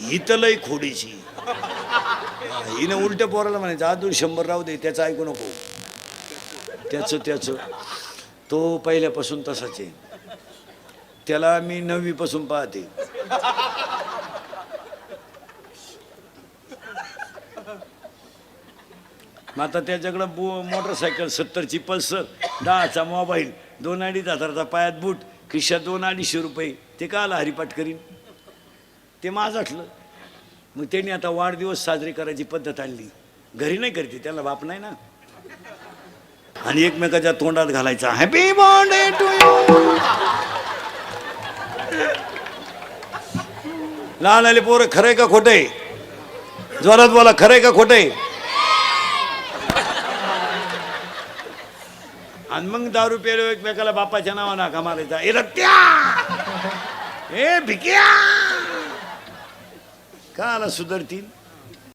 ही तर लई खोडीची. हिनं उलट्या पोराला म्हणायचं अजून 100 राहू दे, त्याचं ऐकू नको. त्याचं तो पहिल्यापासून तसाच आहे. त्याला मी 9वी पासून पाहते. मग आता त्याच्याकडं मोटरसायकल 70ची पल्सर, 10चा मोबाईल, 2-2.5 हजाराचा पायात बूट, खिशात 200-250 रुपये. ते का आला हरिपाठ करीन? ते माझाठलं. मग त्यांनी आता वाढदिवस साजरी करायची पद्धत आणली. घरी नाही करते, त्याला बाप नाही ना. आणि एकमेकाच्या तोंडात घालायचा हॅपी बर्थडे टू यू. लहान आले पोरं खरंय का खोटंय? जोरात बोला, खरंय का खोटंय? आणि मग दारू प्यायलो एकमेकाला बापाच्या नावानं हाका मारायचा, ए रत्या, ए भिक्या. का आला सुधरतील?